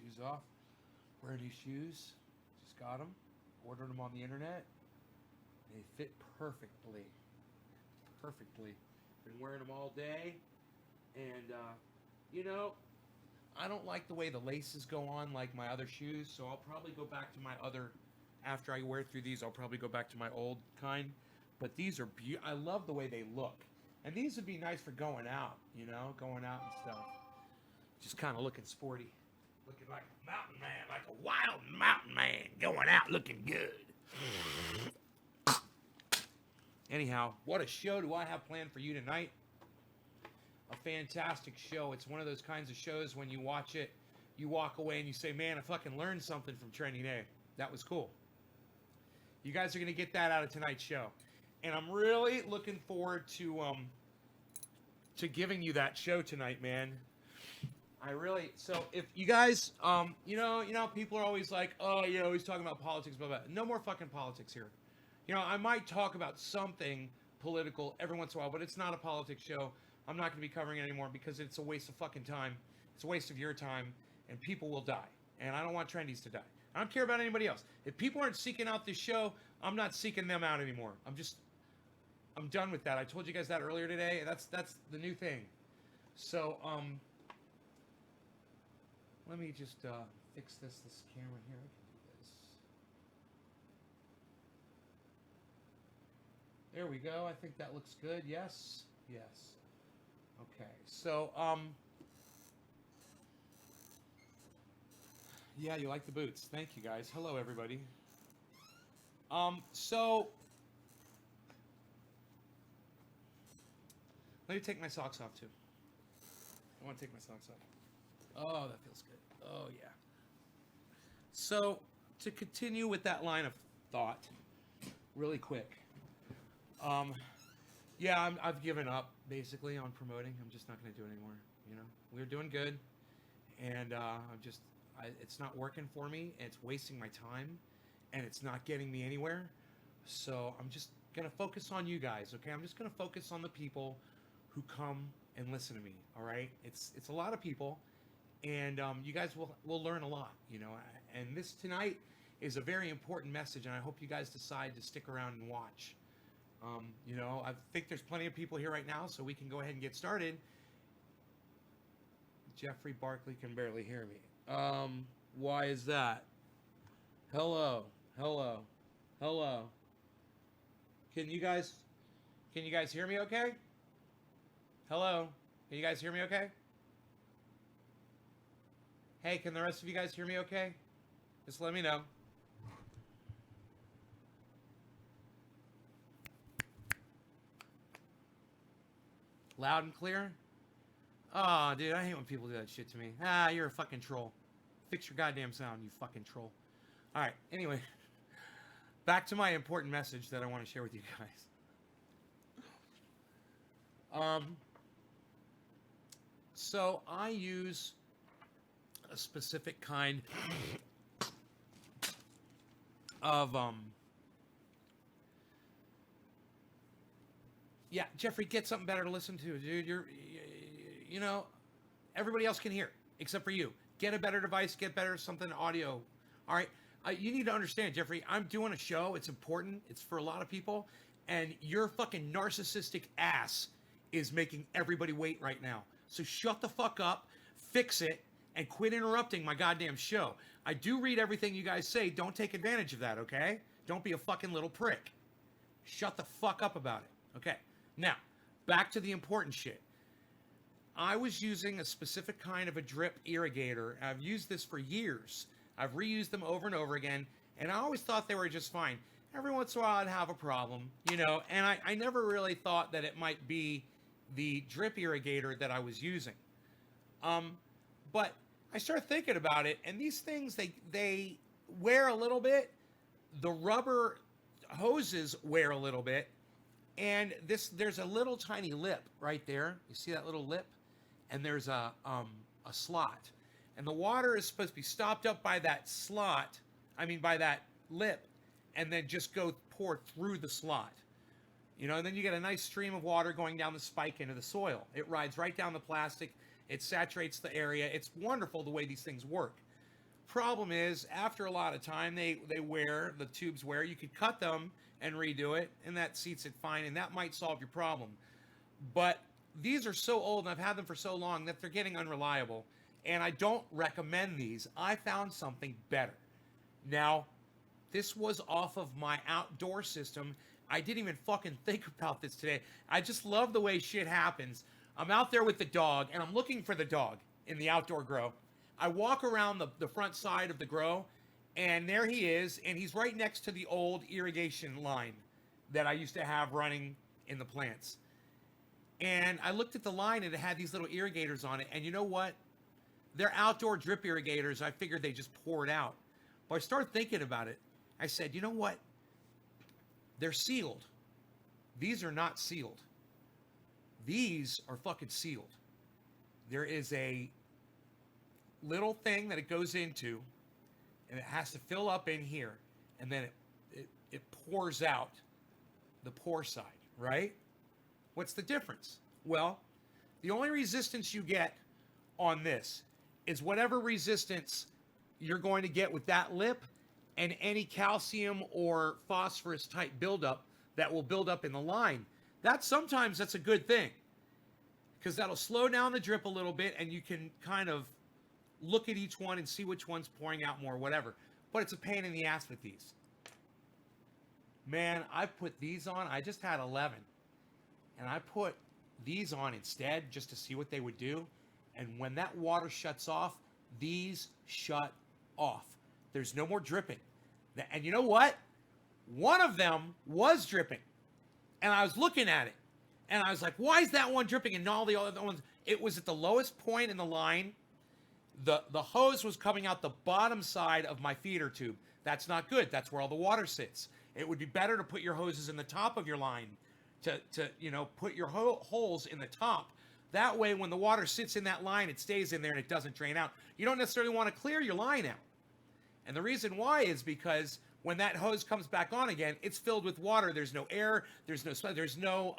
shoes off. Wearing these shoes. Just got them. Ordered them on the internet. They fit perfectly. Perfectly. Been wearing them all day. And, you know, I don't like the way the laces go on like my other shoes. So I'll probably go back to my other. After I wear through these, I'll probably go back to my old kind. But these are beautiful. I love the way they look. And these would be nice for going out, you know, going out and stuff. Just kind of looking sporty. Looking like a mountain man, like a wild mountain man, going out looking good. Anyhow, what a show do I have planned for you tonight? A fantastic show. It's one of those kinds of shows when you watch it, you walk away and you say, man, I fucking learned something from Trending Day. That was cool. You guys are going to get that out of tonight's show. And I'm really looking forward to giving you that show tonight, man. So if you guys, you know, people are always like, oh, you know, he's talking about politics, blah, blah. No more fucking politics here. You know, I might talk about something political every once in a while, but it's not a politics show. I'm not going to be covering it anymore because it's a waste of fucking time. It's a waste of your time, and people will die. And I don't want trendies to die. I don't care about anybody else. If people aren't seeking out this show, I'm not seeking them out anymore. I'm done with that. I told you guys that earlier today. That's the new thing. So, let me just fix this camera here. I can do this. There we go. I think that looks good. Yes. Yes. Okay. So, yeah, you like the boots. Thank you, guys. Hello, everybody. So let me take my socks off too. I want to take my socks off. Oh, that feels good. Oh, yeah. So, to continue with that line of thought, really quick. Yeah, I've given up, basically, on promoting. I'm just not going to do it anymore, you know? We're doing good, and it's not working for me, and it's wasting my time, and it's not getting me anywhere. So, I'm just going to focus on you guys, okay? I'm just going to focus on the people who come and listen to me, all right? It's a lot of people. And you guys will learn a lot, you know. And this tonight is a very important message, and I hope you guys decide to stick around and watch. You know, I think there's plenty of people here right now, so we can go ahead and get started. Jeffrey Barkley can barely hear me. Why is that? Hello. Can you guys hear me okay? Hello? Can you guys hear me okay? Hey, can the rest of you guys hear me okay? Just let me know. Loud and clear? Oh, dude, I hate when people do that shit to me. Ah, you're a fucking troll. Fix your goddamn sound, you fucking troll. Alright, anyway. Back to my important message that I want to share with you guys. So I use a specific kind of yeah, Jeffrey, get something better to listen to, dude. You know, everybody else can hear except for you. Get a better device, get better something audio. All right, you need to understand, Jeffrey, I'm doing a show. It's important. It's for a lot of people, and your fucking narcissistic ass is making everybody wait right now. So shut the fuck up, fix it, and quit interrupting my goddamn show. I do read everything you guys say. Don't take advantage of that, okay? Don't be a fucking little prick. Shut the fuck up about it. Okay. Now, back to the important shit. I was using a specific kind of a drip irrigator. I've used this for years. I've reused them over and over again, and I always thought they were just fine. Every once in a while, I'd have a problem, you know, and I never really thought that it might be the drip irrigator that I was using. But I started thinking about it, and these things, they wear a little bit. The rubber hoses wear a little bit, and there's a little tiny lip right there. You see that little lip? And there's a slot. And the water is supposed to be stopped up by that slot, by that lip, and then just pour through the slot. You know, and then you get a nice stream of water going down the spike into the soil. It rides right down the plastic. It saturates the area. It's wonderful the way these things work. Problem is, after a lot of time, they wear, the tubes wear. You could cut them and redo it, and that seats it fine, and that might solve your problem. But these are so old, and I've had them for so long that they're getting unreliable, and I don't recommend these. I found something better. Now, this was off of my outdoor system. I didn't even fucking think about this today. I just love the way shit happens. I'm out there with the dog, and I'm looking for the dog in the outdoor grow. I walk around the front side of the grow, and there he is, and he's right next to the old irrigation line that I used to have running in the plants. And I looked at the line, and it had these little irrigators on it, and you know what? They're outdoor drip irrigators. I figured they just pour it out. But I started thinking about it. I said, you know what? They're sealed. These are not sealed. These are fucking sealed. There is a little thing that it goes into, and it has to fill up in here, and then it pours out the pour side, right? What's the difference? Well, the only resistance you get on this is whatever resistance you're going to get with that lip and any calcium or phosphorus type buildup that will build up in the line. Sometimes that's a good thing, because that'll slow down the drip a little bit, and you can kind of look at each one and see which one's pouring out more, whatever. But it's a pain in the ass with these. Man, I put these on. I just had 11. And I put these on instead just to see what they would do. And when that water shuts off, these shut off. There's no more dripping. And you know what? One of them was dripping. And I was looking at it. And I was like, why is that one dripping and all the other ones? It was at the lowest point in the line. The hose was coming out the bottom side of my feeder tube. That's not good. That's where all the water sits. It would be better to put your hoses in the top of your line, to put your holes in the top. That way, when the water sits in that line, it stays in there and it doesn't drain out. You don't necessarily want to clear your line out. And the reason why is because when that hose comes back on again, it's filled with water. There's no air. There's no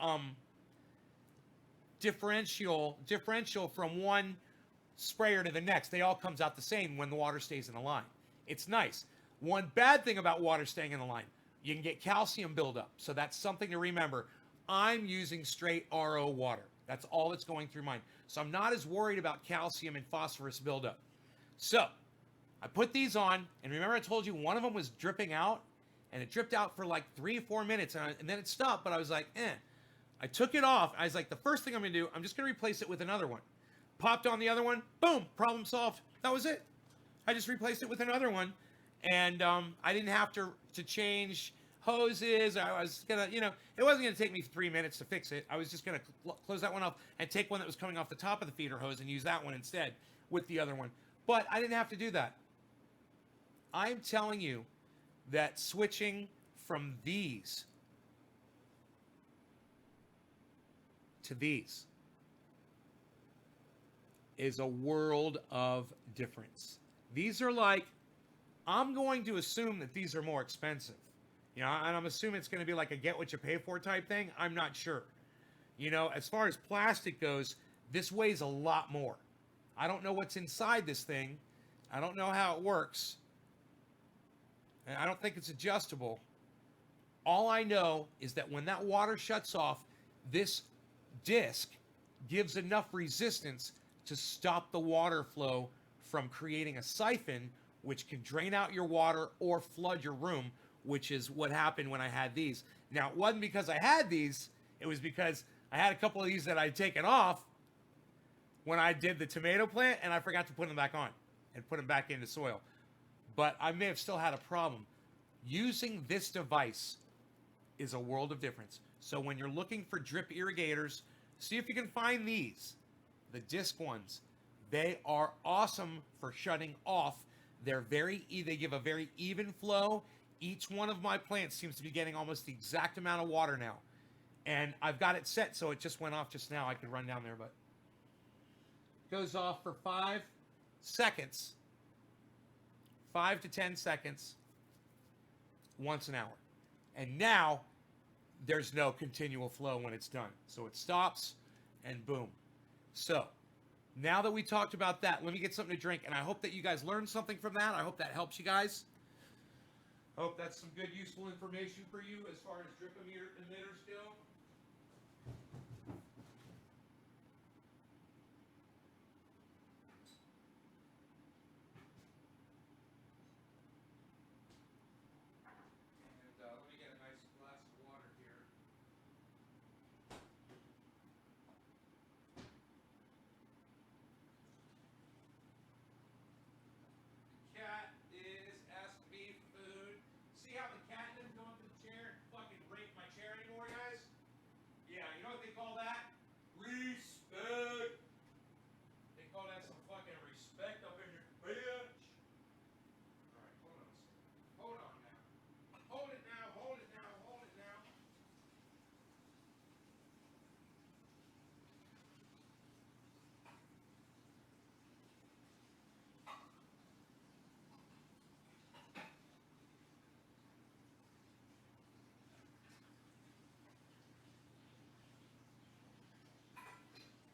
differential from one sprayer to the next. They all comes out the same when the water stays in the line. It's nice. One bad thing about water staying in the line, you can get calcium buildup. So that's something to remember. I'm using straight RO water. That's all that's going through mine. So I'm not as worried about calcium and phosphorus buildup. So I put these on, and remember I told you one of them was dripping out, and it dripped out for like 3 or 4 minutes, and then it stopped, but I was like, I took it off. I was like, the first thing I'm going to do, I'm just going to replace it with another one. Popped on the other one, boom, problem solved. That was it. I just replaced it with another one, and I didn't have to change hoses. I was gonna, it wasn't gonna take me 3 minutes to fix it. I was just gonna close that one off and take one that was coming off the top of the feeder hose and use that one instead with the other one. But I didn't have to do that. I'm telling you that switching from these to these is a world of difference. These are like, I'm going to assume that these are more expensive. And I'm assuming it's going to be like a get what you pay for type thing. I'm not sure. As far as plastic goes, this weighs a lot more. I don't know what's inside this thing. I don't know how it works. And I don't think it's adjustable. All I know is that when that water shuts off, this disc gives enough resistance to stop the water flow from creating a siphon, which can drain out your water or flood your room, which is what happened when I had these. Now, it wasn't because I had these. It was because I had a couple of these that I'd taken off when I did the tomato plant, and I forgot to put them back on and put them back into soil. But I may have still had a problem. Using this device is a world of difference. So when you're looking for drip irrigators, see if you can find these, the disc ones. They are awesome for shutting off. They give a very even flow. Each one of my plants seems to be getting almost the exact amount of water now. And I've got it set so it just went off just now. I could run down there, but it goes off for 5 seconds. 5 to 10 seconds once an hour. And now there's no continual flow when it's done. So it stops and boom. So Now that we talked about that, let me get something to drink, and I hope that you guys learned something from that. I hope that helps you guys. I hope that's some good, useful information for you as far as drip emitters go. And let me get a nice glass of water here. Cat is asking me for food. See how the cat didn't go into the chair and fucking rape my chair anymore, guys? Yeah, you know what they call that? Respect. They call that some fucking respect up in your bitch. Alright, hold on a second. Hold on now. Hold it now, hold it now, hold it now.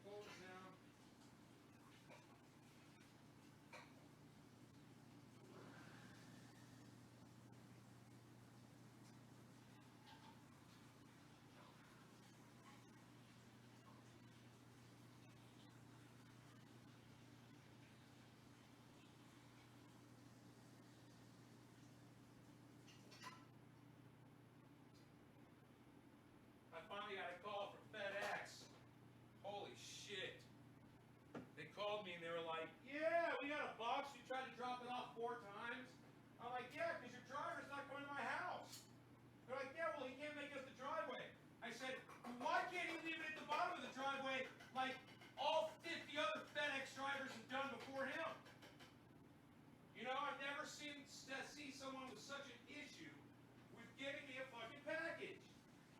Hold it now. I finally got a call from FedEx. Holy shit. They called me and they were like, yeah, we got a box. You tried to drop it off 4 times. I'm like, yeah, because your driver's not going to my house. They're like, yeah, well, he can't make it up the driveway. I said, why can't he leave it at the bottom of the driveway like all 50 other FedEx drivers have done before him? You know, I've never seen see someone with such an issue with getting me a fucking package.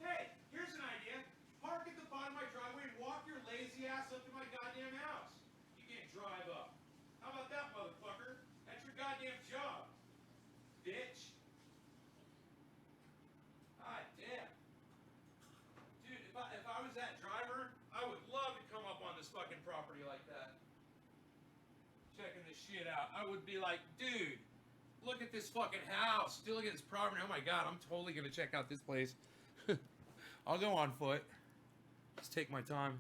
Hey, here's an idea. Park at the bottom of my driveway and walk your lazy ass up to my goddamn house. You can't drive up. How about that, motherfucker? That's your goddamn job, bitch. God damn. Dude, if I was that driver, I would love to come up on this fucking property like that. Checking this shit out. I would be like, dude, look at this fucking house. Dude, look at this property. Oh my god, I'm totally gonna check out this place. I'll go on foot. Just take my time.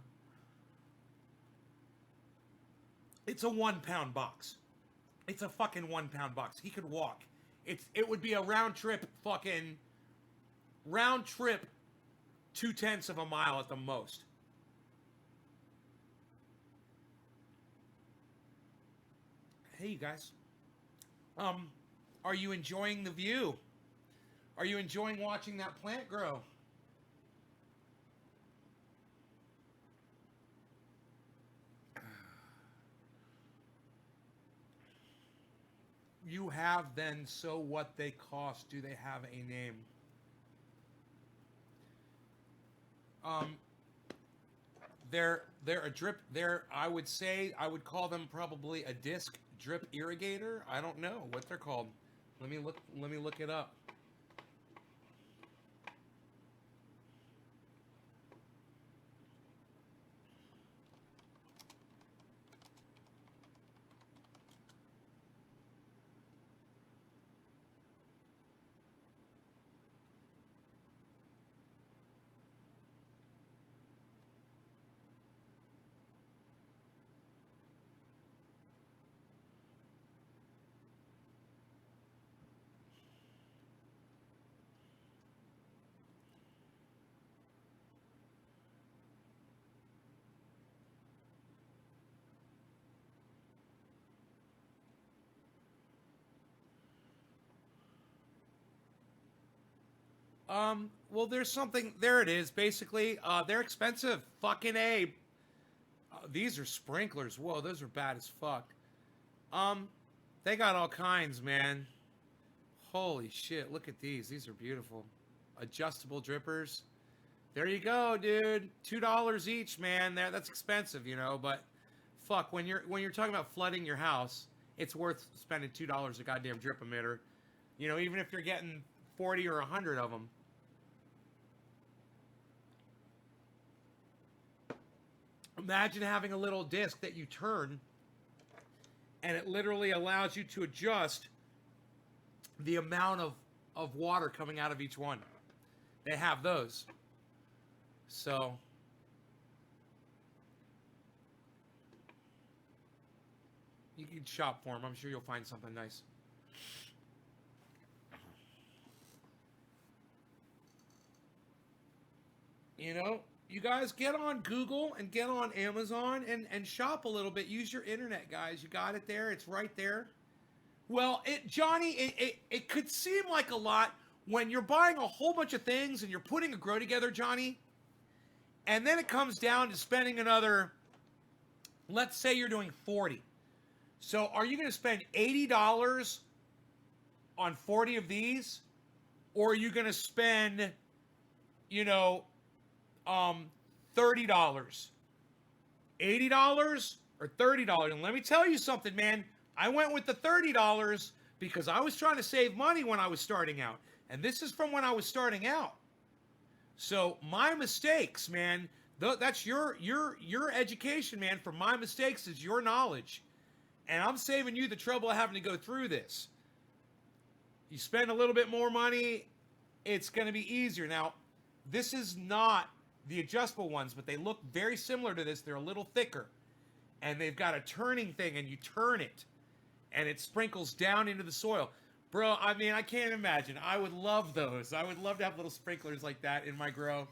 It's a 1 pound box. It's a fucking 1 pound box. He could walk. It would be a round trip 2/10 of a mile at the most. Hey, you guys. Are you enjoying the view? Are you enjoying watching that plant grow? You have then, so what they cost? Do they have a name? Um, they're a drip. I would say I would call them probably a disc drip irrigator. I don't know what they're called. Let me look. Let me look it up. Well, there's something. There it is. Basically, they're expensive. Fucking a. These are sprinklers. Whoa, those are bad as fuck. Um, they got all kinds, man. Holy shit! Look at these. These are beautiful. Adjustable drippers. There you go, dude. $2 each, man. That's expensive, you know. But fuck, when you're talking about flooding your house, it's worth spending $2 a goddamn drip emitter. You know, even if you're getting 40 or 100 of them. Imagine having a little disc that you turn, and it literally allows you to adjust the amount of water coming out of each one. They have those. So you can shop for them. I'm sure you'll find something nice. You know, you guys get on Google and get on Amazon and shop a little bit. Use your internet, guys. You got it there. It's right there. Well, Johnny, it could seem like a lot when you're buying a whole bunch of things and you're putting a grow together, Johnny, and then it comes down to spending another, let's say you're doing 40. So are you going to spend $80 on 40 of these? Or are you going to spend, you know, $30? $80 or $30? And let me tell you something, man. I went with the $30 because I was trying to save money when I was starting out. And this is from when I was starting out. So my mistakes, man, that's your education, man. For my mistakes is your knowledge. And I'm saving you the trouble of having to go through this. You spend a little bit more money, it's going to be easier. Now, this is not the adjustable ones, but they look very similar to this. They're a little thicker. And they've got a turning thing, and you turn it. And it sprinkles down into the soil. Bro, I mean, I can't imagine. I would love those. I would love to have little sprinklers like that in my grow.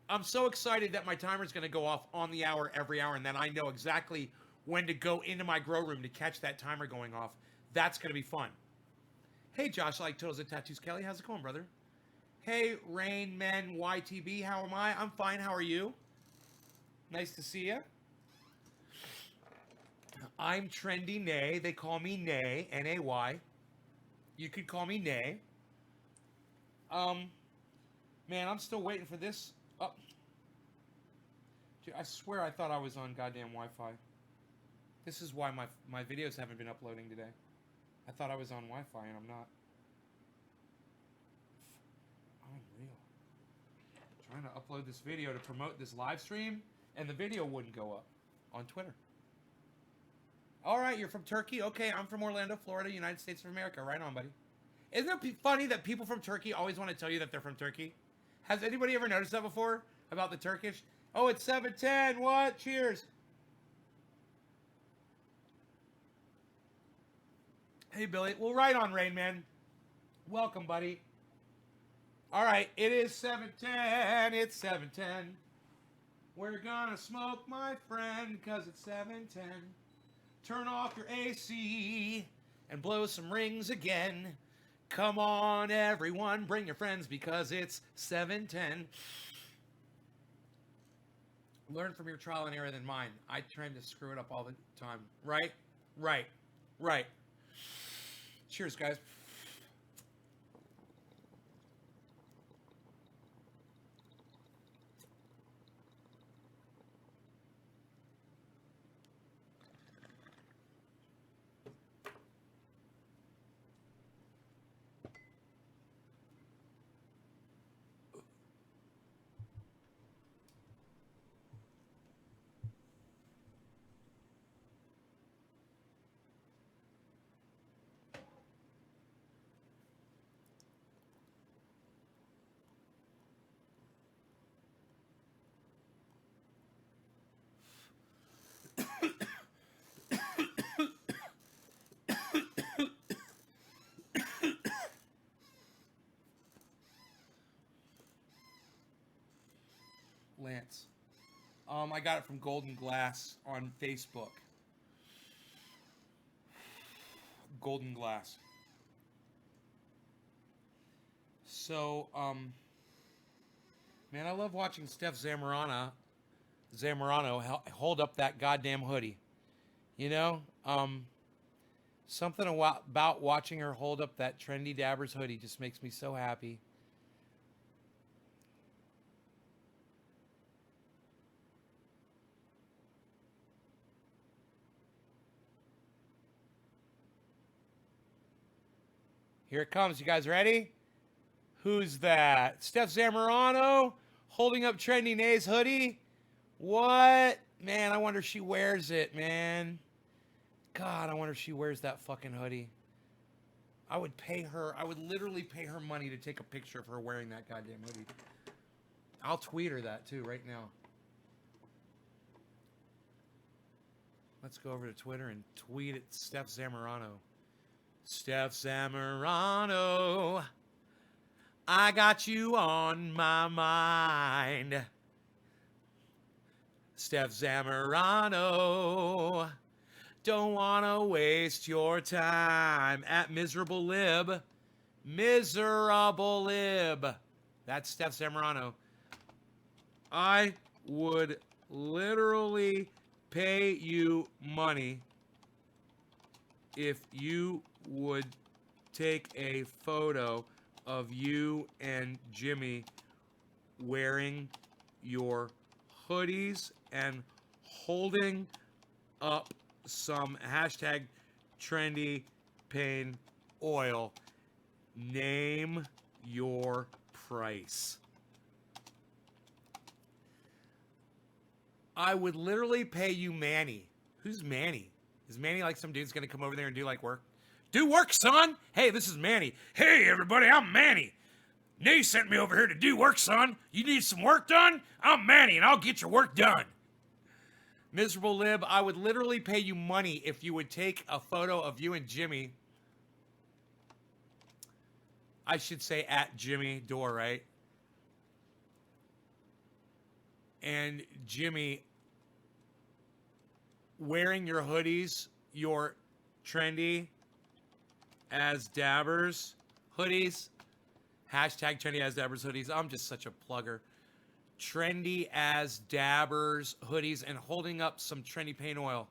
I'm so excited that my timer's going to go off on the hour every hour, and then I know exactly when to go into my grow room to catch that timer going off. That's going to be fun. Hey, Josh, I like Turtles and Tattoos. Kelly, how's it going, brother? Hey, Rain Men YTB, how am I? I'm fine. How are you? Nice to see you. I'm Trendy Nay. They call me Nay, N-A-Y. You could call me Nay. Man, I'm still waiting for this. Oh. Dude, I swear I thought I was on goddamn Wi-Fi. This is why my videos haven't been uploading today. I thought I was on Wi-Fi and I'm not. Unreal. I'm trying to upload this video to promote this live stream and the video wouldn't go up on Twitter. All right, you're from Turkey? Okay, I'm from Orlando, Florida, United States of America. Right on, buddy. Isn't it funny that people from Turkey always want to tell you that they're from Turkey? Has anybody ever noticed that before? About the Turkish? Oh, it's 7:10. What? Cheers. Hey, Billy. Well, right on, Rain Man. Welcome, buddy. All right, it is 7:10. It's 7:10. We're gonna smoke, my friend, because it's 7:10. Turn off your AC and blow some rings again. Come on, everyone, bring your friends because it's 7:10. Learn from your trial and error than mine. I tend to screw it up all the time. Right? Right. Right. Cheers, guys. Lance. I got it from Golden Glass on Facebook. Golden Glass. So, man, I love watching Steph Zamorano hold up that goddamn hoodie. You know, something about watching her hold up that Trendy Dabbers hoodie just makes me so happy. Here it comes. You guys ready? Who's that? Steph Zamorano holding up Trendy Nay's hoodie? What? Man, I wonder if she wears it, man. God, I wonder if she wears that fucking hoodie. I would pay her. I would literally pay her money to take a picture of her wearing that goddamn hoodie. I'll tweet her that too right now. Let's go over to Twitter and tweet at Steph Zamorano. Steph Zamorano, I got you on my mind. Steph Zamorano, don't want to waste your time. At Miserable Lib. Miserable Lib. That's Steph Zamorano. I would literally pay you money if you would take a photo of you and Jimmy wearing your hoodies and holding up some hashtag trendy pain oil. Name your price. I would literally pay you Manny. Who's Manny? Is Manny like some dude's gonna come over there and do like work? Do work, son! Hey, this is Manny. Hey, everybody, I'm Manny. Nay sent me over here to do work, son. You need some work done? I'm Manny, and I'll get your work done. Miserable Lib, I would literally pay you money if you would take a photo of you and Jimmy. I should say at Jimmy Dore, right? And Jimmy wearing your hoodies, your trendy as Dabbers hoodies. Hashtag trendy as Dabbers hoodies. I'm just such a plugger. Trendy as Dabbers hoodies and holding up some trendy paint oil.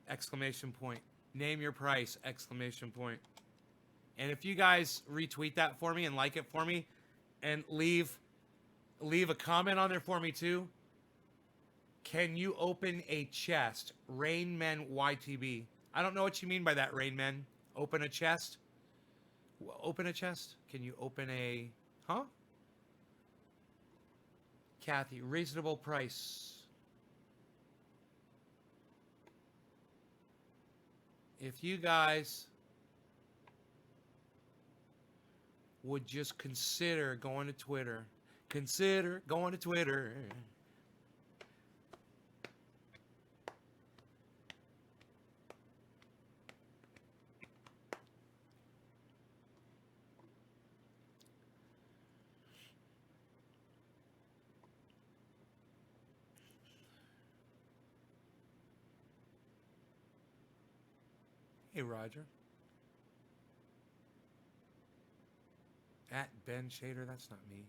Exclamation point. Name your price. Exclamation point. And if you guys retweet that for me and like it for me and leave a comment on there for me too. Can you open a chest? Rain Men YTB. I don't know what you mean by that, Rain Men. Open a chest? Open a chest? Can you open a... Huh? Kathy, reasonable price. If you guys would just consider going to Twitter. Consider going to Twitter. Hey, Roger. At Ben Shader, that's not me.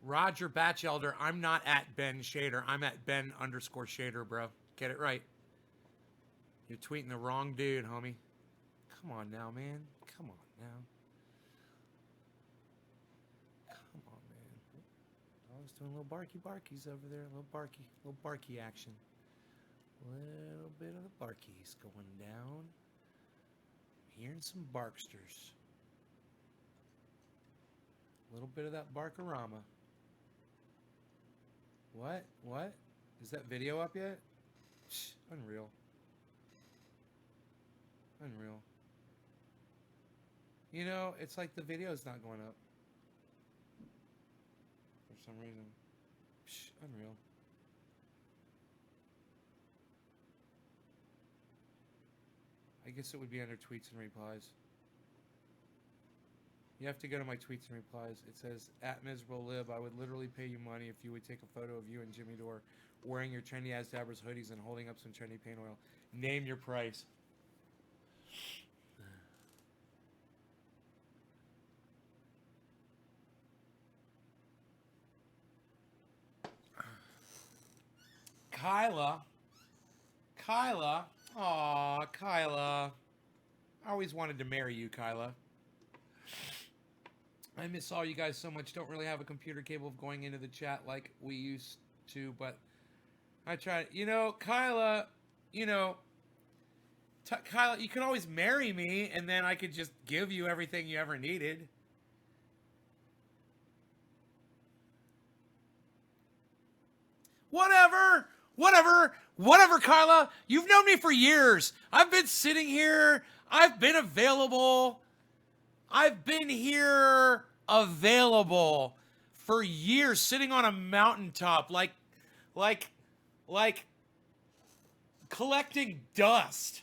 Roger Batchelder, I'm not at Ben Shader. I'm at Ben _Shader, bro. Get it right. You're tweeting the wrong dude, homie. Come on now, man. Come on now. Come on, man. I was doing little barkies over there. Little barky action. Little bit of the barkies going down. Hearing some barksters. A little bit of that barkarama. What? What? Is that video up yet? Unreal. Unreal. You know, it's like the video's not going up. For some reason. Unreal. I guess it would be under tweets and replies. You have to go to my tweets and replies. It says, at Miserable Lib, I would literally pay you money if you would take a photo of you and Jimmy Dore wearing your trendy as Dabbers hoodies and holding up some trendy paint oil. Name your price. Kyla. Aw, Kyla. I always wanted to marry you, Kyla. I miss all you guys so much. Don't really have a computer capable of going into the chat like we used to, but I try. You know, Kyla, Kyla, you can always marry me, and then I could just give you everything you ever needed. Whatever. Whatever, Kyla. You've known me for years. I've been sitting here. I've been available. I've been here available for years, sitting on a mountaintop, like collecting dust.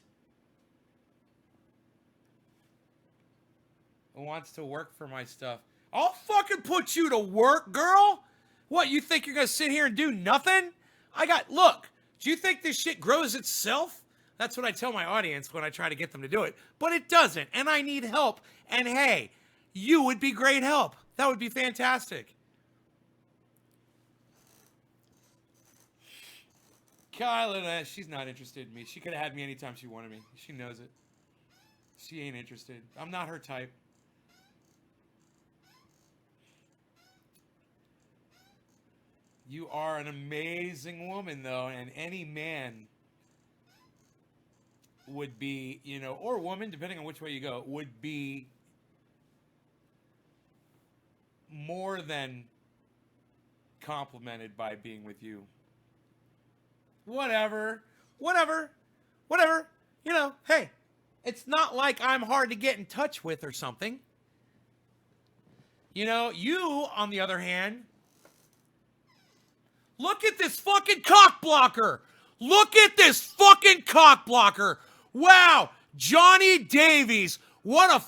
Who wants to work for my stuff? I'll fucking put you to work, girl. What, you think you're gonna sit here and do nothing? Look, do you think this shit grows itself? That's what I tell my audience when I try to get them to do it. But it doesn't, and I need help. And hey, you would be great help. That would be fantastic. Kyla, she's not interested in me. She could have had me anytime she wanted me. She knows it. She ain't interested. I'm not her type. You are an amazing woman, though, and any man would be, or woman, depending on which way you go, would be more than complimented by being with you. Whatever. Hey, it's not like I'm hard to get in touch with or something. You, on the other hand, look at this fucking cock blocker. Look at this fucking cock blocker. Wow. Johnny Davies. What a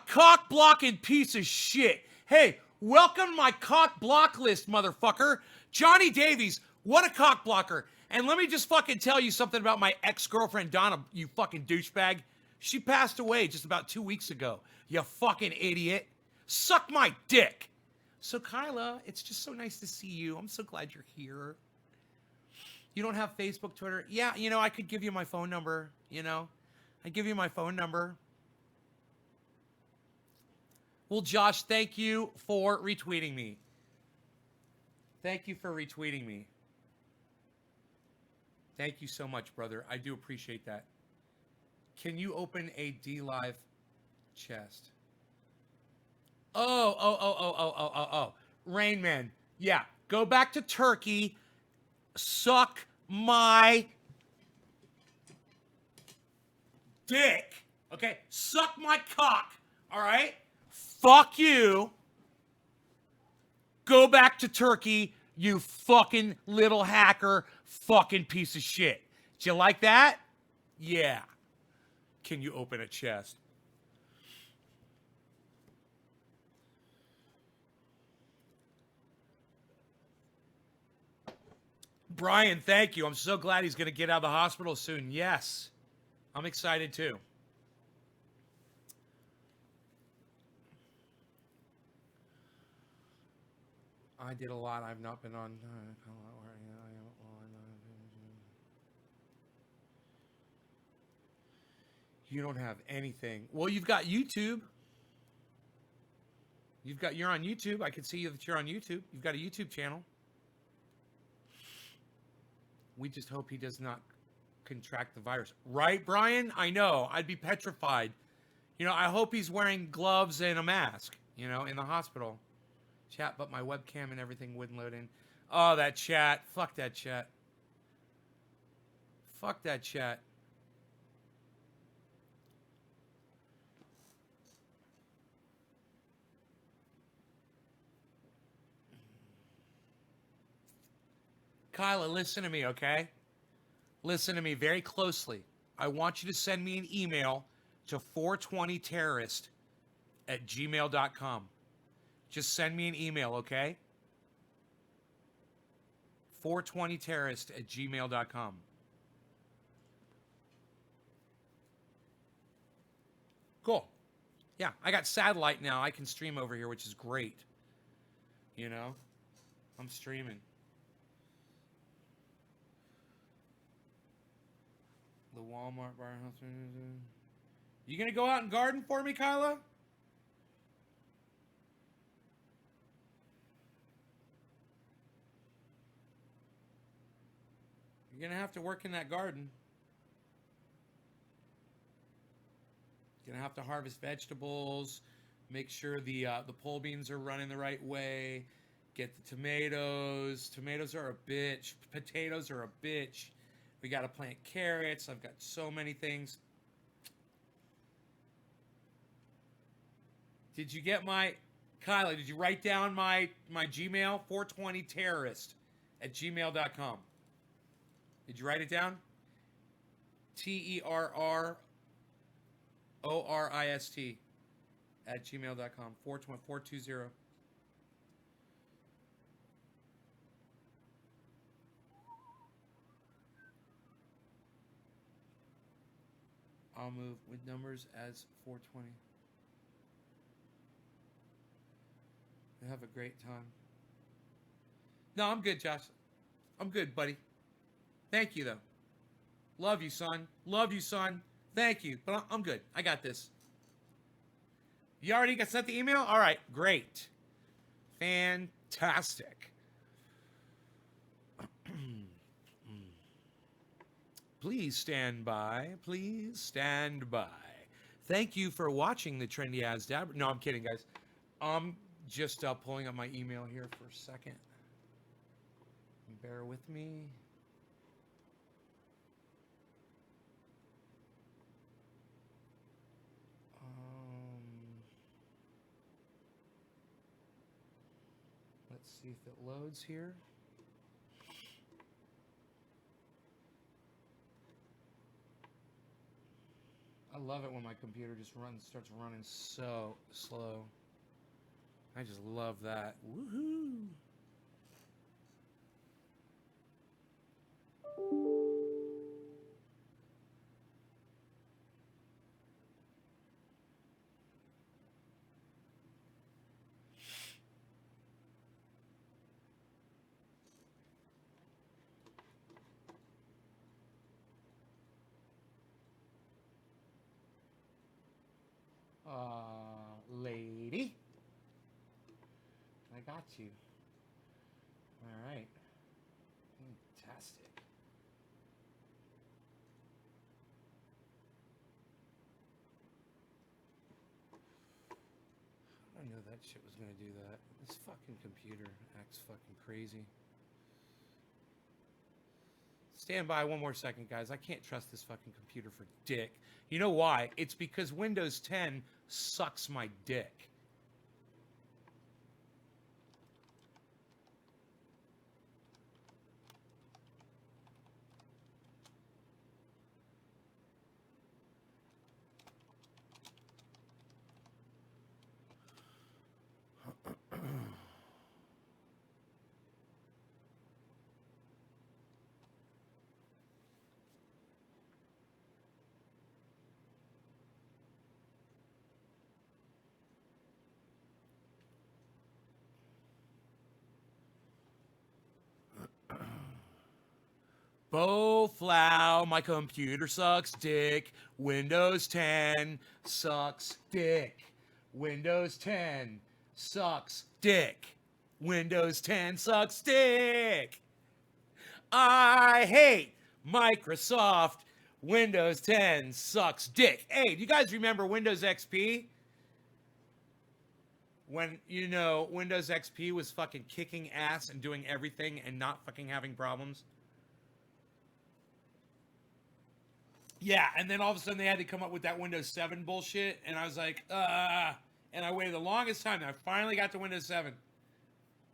cock blocking piece of shit. Hey, welcome to my cock block list, motherfucker. Johnny Davies. What a cock blocker. And let me just fucking tell you something about my ex-girlfriend, Donna, you fucking douchebag. She passed away just about 2 weeks ago. You fucking idiot. Suck my dick. So, Kyla, it's just so nice to see you. I'm so glad you're here. You don't have Facebook, Twitter? Yeah, I could give you my phone number, I'd give you my phone number. Well, Josh, thank you for retweeting me. Thank you for retweeting me. Thank you so much, brother. I do appreciate that. Can you open a D-Live chest? Oh. Rain Man. Yeah. Go back to Turkey. Suck my dick. Okay? Suck my cock. All right? Fuck you. Go back to Turkey, you fucking little hacker fucking piece of shit. Did you like that? Yeah. Can you open a chest? Brian, thank you. I'm so glad he's going to get out of the hospital soon. Yes. I'm excited too. I did a lot. I've not been on. You don't have anything. Well, you've got YouTube. You're on YouTube. I can see that you're on YouTube. You've got a YouTube channel. We just hope he does not contract the virus. Right, Brian? I know. I'd be petrified. I hope he's wearing gloves and a mask, in the hospital. Chat, but my webcam and everything wouldn't load in. Oh, that chat. Fuck that chat. Fuck that chat. Kyla, listen to me, okay? Listen to me very closely. I want you to send me an email to 420terrorist@gmail.com. Just send me an email, okay? 420terrorist@gmail.com. Cool. Yeah, I got satellite now. I can stream over here, which is great. I'm streaming. The Walmart bar house. You gonna go out and garden for me, Kyla? You're gonna have to work in that garden. You're gonna have to harvest vegetables, make sure the pole beans are running the right way. Get the tomatoes. Tomatoes are a bitch. Potatoes are a bitch. We got to plant carrots. I've got so many things. Did you get my... Kylie, did you write down my Gmail? 420terrorist@gmail.com. Did you write it down? TERRORIST @gmail.com. 420. I'll move with numbers as 420. Have a great time. No, I'm good, Josh. I'm good, buddy. Thank you, though. Love you, son. Love you, son. Thank you. But I'm good. I got this. You already got sent the email? All right. Great. Fantastic. Please stand by. Please stand by. Thank you for watching the Trendy As Dab. No, I'm kidding, guys. Just pulling up my email here for a second. Bear with me. Let's see if it loads here. I love it when my computer just starts running so slow. I just love that. Woohoo! Lady. I got you. All right. Fantastic. I knew that shit was gonna do that. This fucking computer acts fucking crazy. Stand by one more second, guys. I can't trust this fucking computer for dick. You know why? It's because Windows 10 sucks my dick. Bo Flow, my computer sucks dick. Windows 10 sucks dick. Windows 10 sucks dick. Windows 10 sucks dick. I hate Microsoft. Windows 10 sucks dick. Hey, do you guys remember Windows XP? When, you know, Windows XP was fucking kicking ass and doing everything and not fucking having problems? Yeah, and then all of a sudden they had to come up with that Windows 7 bullshit, and I was like, and I waited the longest time, and I finally got to Windows 7.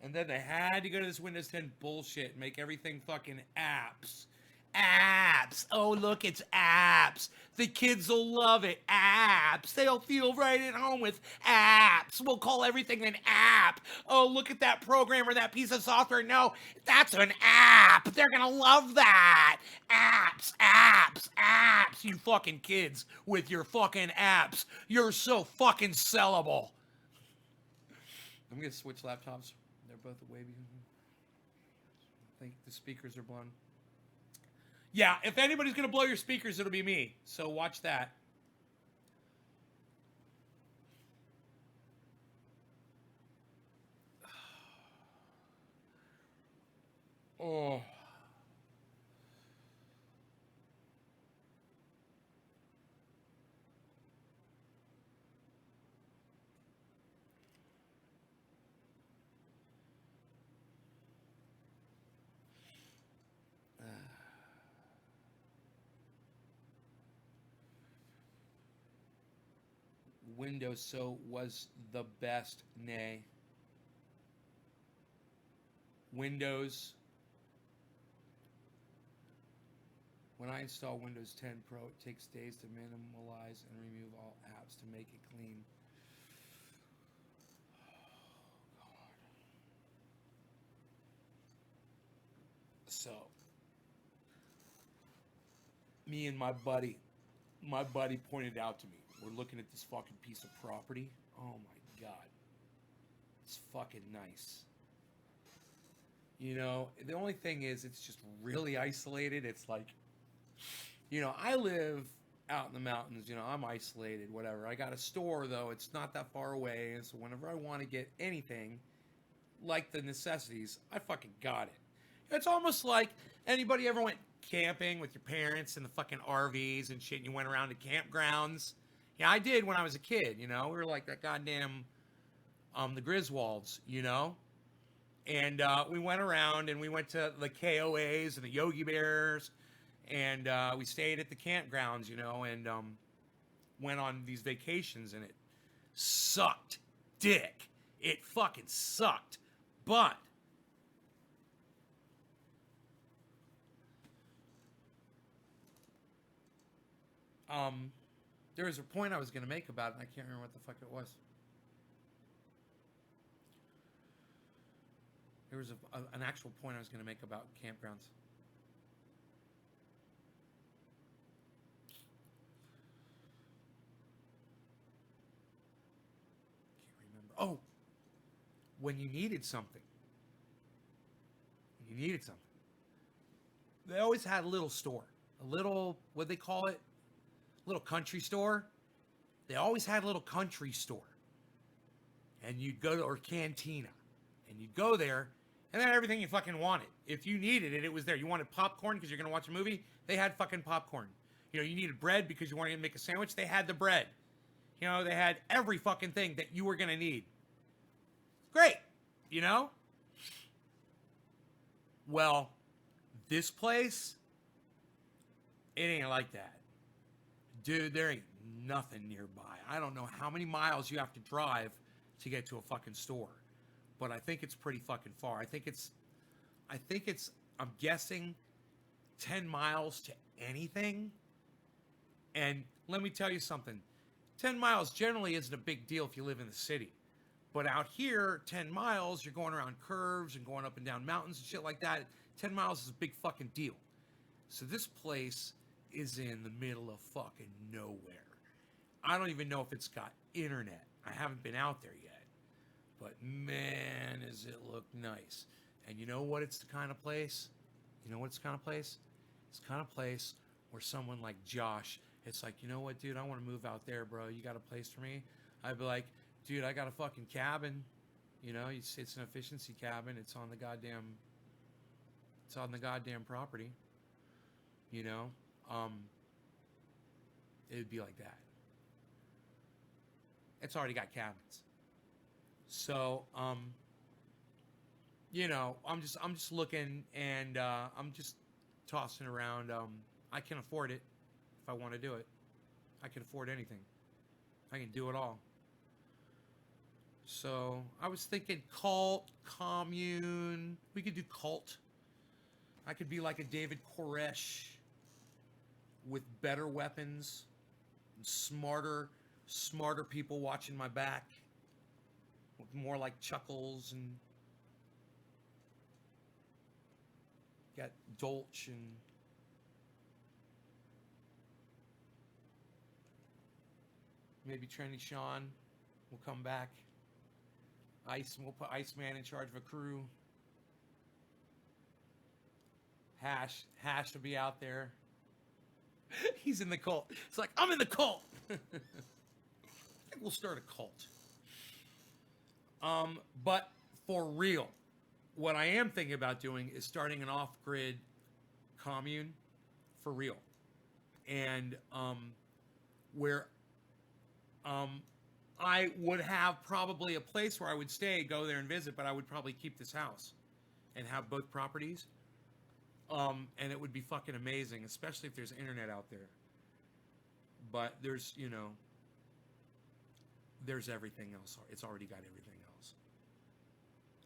And then they had to go to this Windows 10 bullshit and make everything fucking apps. Apps. Oh, look, it's apps. The kids will love it. Apps. They'll feel right at home with apps. We'll call everything an app. Oh, look at that program or that piece of software. No, that's an app. They're going to love that. Apps, apps, apps. You fucking kids with your fucking apps. You're so fucking sellable. I'm going to switch laptops. They're both way behind. I think the speakers are blown. Yeah, if anybody's going to blow your speakers, it'll be me. So watch that. Oh. Windows so was the best, nay. Windows. When I install Windows 10 Pro, it takes days to minimize and remove all apps to make it clean. Oh, God. So, me and my buddy pointed out to me, we're looking at this fucking piece of property. Oh my God. It's fucking nice. You know, the only thing is it's just really isolated. It's like, you know, I live out in the mountains, you know, I'm isolated, whatever. I got a store, though. It's not that far away. And so whenever I want to get anything, like the necessities, I fucking got it. It's almost like anybody ever went camping with your parents in the fucking RVs and shit, and you went around to campgrounds? Yeah, I did when I was a kid, you know? We were like that goddamn, the Griswolds, you know? And we went around and we went to the KOAs and the Yogi Bears, and we stayed at the campgrounds, you know, and went on these vacations, and it sucked dick. It fucking sucked. But there was a point I was going to make about it, and I can't remember what the fuck it was. There was an actual point I was going to make about campgrounds. Can't remember. Oh, when you needed something. When you needed something. They always had a little store. A little, what they call it? Little country store. They always had a little country store. And you'd go to, or cantina. And you'd go there, and then everything you fucking wanted. If you needed it, it was there. You wanted popcorn because you're going to watch a movie? They had fucking popcorn. You know, you needed bread because you wanted to make a sandwich? They had the bread. You know, they had every fucking thing that you were going to need. Great. You know? Well, this place, it ain't like that. Dude, there ain't nothing nearby. I don't know how many miles you have to drive to get to a fucking store. But I think it's pretty fucking far. I think it's, I'm guessing 10 miles to anything. And let me tell you something. 10 miles generally isn't a big deal if you live in the city. But out here, 10 miles, you're going around curves and going up and down mountains and shit like that. 10 miles is a big fucking deal. So this place is in the middle of fucking nowhere. I don't even know if it's got internet. I haven't been out there yet. But man, does it look nice. And you know what? It's the kind of place? You know what it's the kind of place? It's the kind of place where someone like Josh, it's like, you know what, dude? I want to move out there, bro. You got a place for me? I'd be like, dude, I got a fucking cabin. You know, it's an efficiency cabin. It's on the goddamn property. You know? It would be like that. It's already got cabins. So, you know, I'm just looking, and I'm just tossing around. I can afford it if I want to do it. I can afford anything. I can do it all. So I was thinking cult, commune. We could do cult. I could be like a David Koresh with better weapons, and smarter people watching my back. More like Chuckles, and got Dolch, and maybe Trendy Sean will come back. We'll put Iceman in charge of a crew. Hash will be out there. He's in the cult. It's like, I'm in the cult. I think we'll start a cult. But for real, what I am thinking about doing is starting an off-grid commune for real. And where I would have probably a place where I would stay, go there and visit, but I would probably keep this house and have both properties. And it would be fucking amazing, especially if there's internet out there. But there's, you know, there's everything else. It's already got everything else.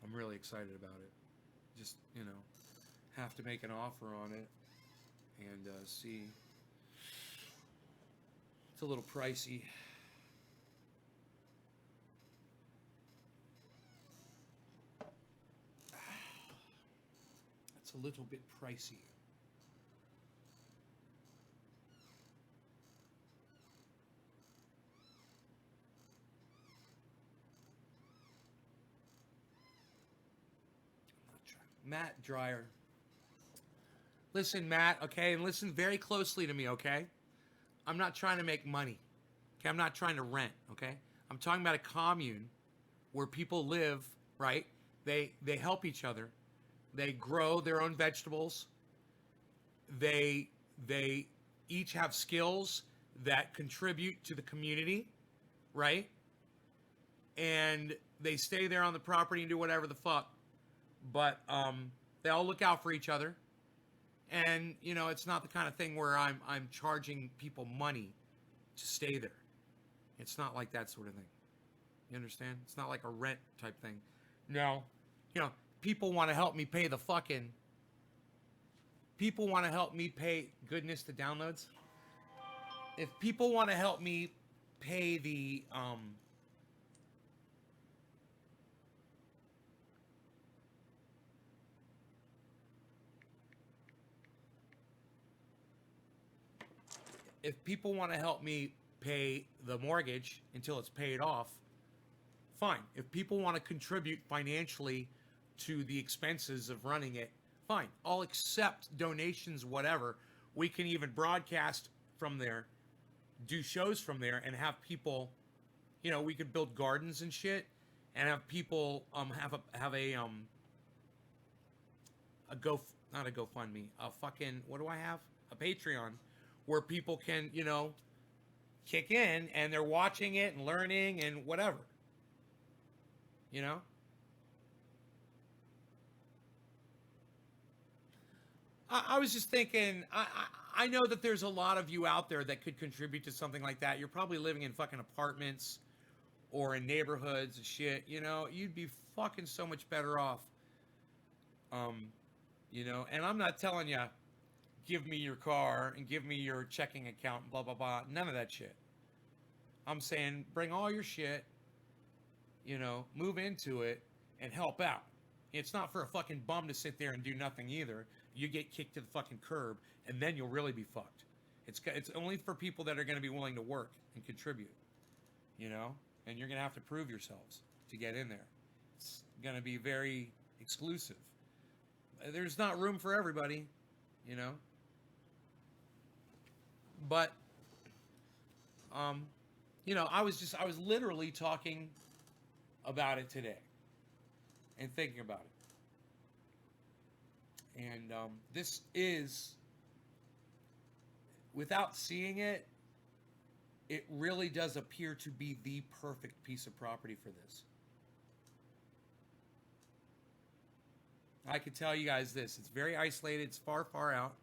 I'm really excited about it. Just, have to make an offer on it and see. It's a little pricey. It's a little bit pricey. Matt Dreyer. Listen, Matt, okay, and listen very closely to me, okay? I'm not trying to make money. Okay, I'm not trying to rent, okay? I'm talking about a commune where people live, right? They help each other. They grow their own vegetables. They each have skills that contribute to the community, right? And they stay there on the property and do whatever the fuck. But they all look out for each other. And, it's not the kind of thing where I'm charging people money to stay there. It's not like that sort of thing. You understand? It's not like a rent type thing. No. People want to help me pay people want to help me pay, goodness, the downloads. If people want to help me pay the, if people want to help me pay the mortgage until it's paid off, fine. If people want to contribute financially to the expenses of running it, fine. I'll accept donations, whatever. We can even broadcast from there, do shows from there, and have people, we could build gardens and shit, and have people not a GoFundMe, a fucking, what do I have? A Patreon, where people can, kick in and they're watching it and learning and whatever. I was just thinking, I know that there's a lot of you out there that could contribute to something like that. You're probably living in fucking apartments or in neighborhoods and shit. You'd be fucking so much better off. And I'm not telling you, give me your car and give me your checking account and blah, blah, blah. None of that shit. I'm saying bring all your shit, move into it and help out. It's not for a fucking bum to sit there and do nothing either. You get kicked to the fucking curb and then you'll really be fucked. It's only for people that are going to be willing to work and contribute, and you're going to have to prove yourselves to get in there. It's going to be very exclusive. There's not room for everybody, But, I was literally talking about it today and thinking about it. And this is, without seeing it, it really does appear to be the perfect piece of property for this. I could tell you guys this. It's very isolated. It's far, far out.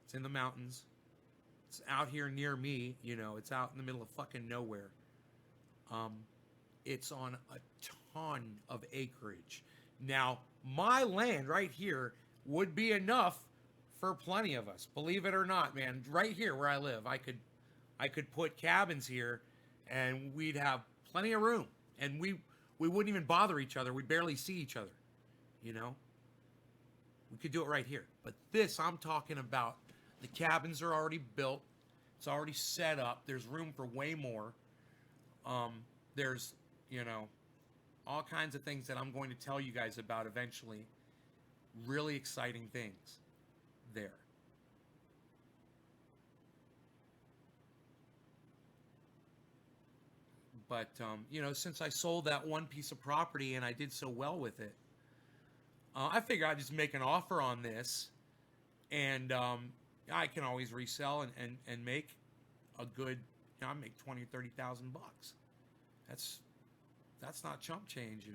It's in the mountains. It's out here near me, it's out in the middle of fucking nowhere. It's on a ton of acreage. Now, my land right here would be enough for plenty of us. Believe it or not, man. Right here where I live, I could put cabins here and we'd have plenty of room. And we wouldn't even bother each other. We'd barely see each other, We could do it right here. But this, I'm talking about, the cabins are already built. It's already set up. There's room for way more. There's, all kinds of things that I'm going to tell you guys about eventually. Really exciting things there. But, since I sold that one piece of property and I did so well with it, I figure I'd just make an offer on this, and I can always resell and make a good, I make $20,000 or $30,000 bucks. That's not chump change,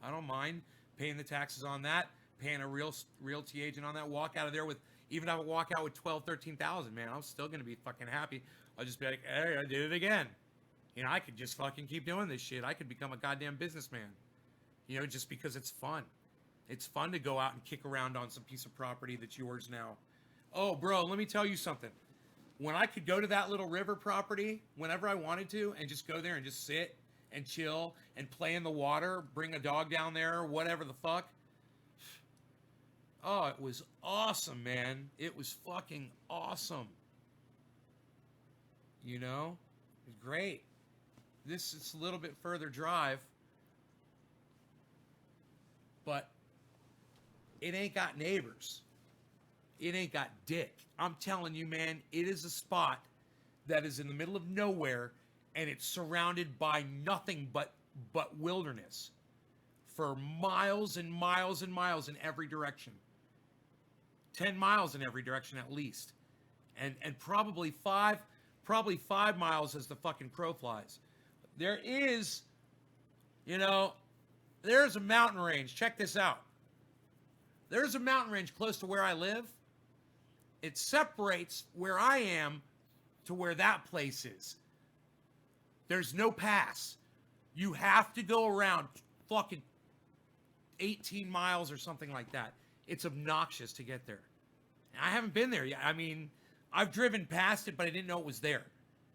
I don't mind paying the taxes on that, paying a realty agent on that, walk out of there with, even if I walk out with $12,000, $13,000, man, I'm still gonna be fucking happy. I'll just be like, hey, I did it again, You know, I could just fucking keep doing this shit. I could become a goddamn businessman. You know, just because it's fun. It's fun to go out and kick around on some piece of property that's yours now. Oh, bro, let me tell you something. When I could go to that little river property whenever I wanted to and just go there and just sit and chill and play in the water, bring a dog down there, whatever the fuck. Oh, it was awesome, man. It was fucking awesome. You know? It was great. This is a little bit further drive, but it ain't got neighbors. It ain't got dick. I'm telling you, man, it is a spot that is in the middle of nowhere, and it's surrounded by nothing but wilderness for miles and miles and miles in every direction. 10 miles in every direction at least. And probably 5 miles as the fucking crow flies. There is, you know, there's a mountain range. Check this out. There's a mountain range close to where I live. It separates where I am to where that place is. There's no pass. You have to go around fucking 18 miles or something like that. It's obnoxious to get there. I haven't been there yet. I mean, I've driven past it, but I didn't know it was there.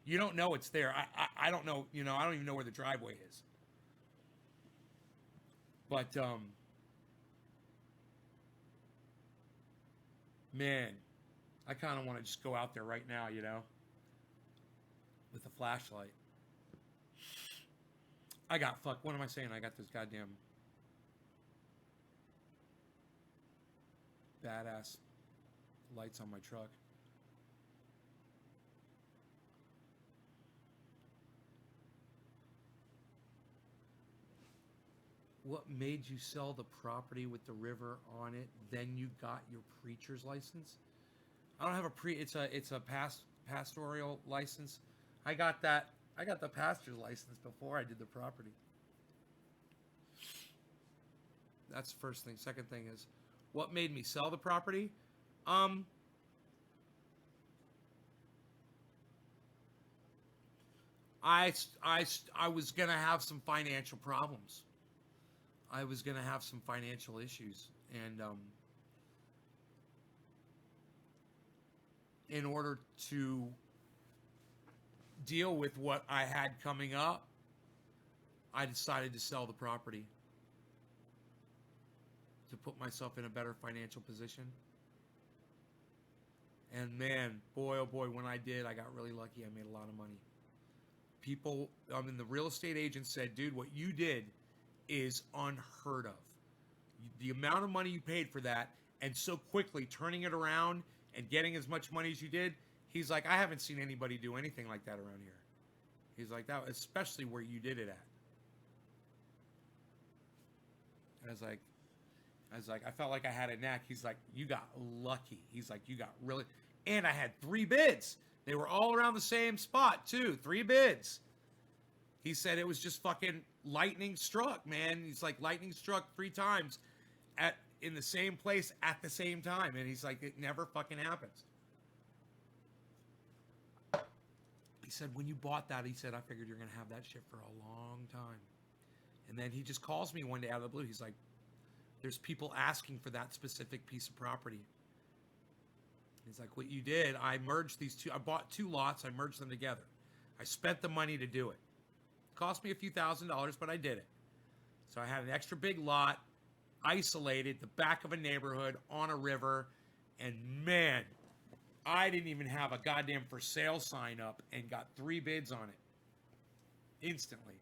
You don't know it's there. I don't know, you know, I don't even know where the driveway is. But, man, I kind of want to just go out there right now, you know, with a flashlight. What am I saying? I got this goddamn badass lights on my truck. What made you sell the property with the river on it? Then you got your preacher's license? I don't have it's a pastoral license. I got the pastor's license before I did the property. That's the first thing. Second thing is, what made me sell the property? I was gonna have some financial problems. I was gonna have some financial issues, and in order to deal with what I had coming up, I decided to sell the property to put myself in a better financial position. And man, boy, oh boy, when I did, I got really lucky. I made a lot of money. People, the real estate agent said, dude, what you did is unheard of. The amount of money you paid for that, and so quickly turning it around and getting as much money as you did, he's like, I haven't seen anybody do anything like that around here. He's like, that, especially where you did it at. I was like, I felt like I had a knack. He's like, you got lucky. He's like, you got really, and I had 3 bids. They were all around the same spot too. 3 bids. He said it was just fucking lightning struck, man. He's like, lightning struck 3 times in the same place at the same time. And he's like, it never fucking happens. He said, when you bought that, he said, I figured you're going to have that shit for a long time. And then he just calls me one day out of the blue. He's like, there's people asking for that specific piece of property. He's like, what you did, I merged these two. I bought 2 lots. I merged them together. I spent the money to do it. Cost me a few $1,000s, but I did it. So I had an extra big lot, isolated, the back of a neighborhood, on a river, and man, I didn't even have a goddamn for sale sign up and got 3 bids on it. Instantly.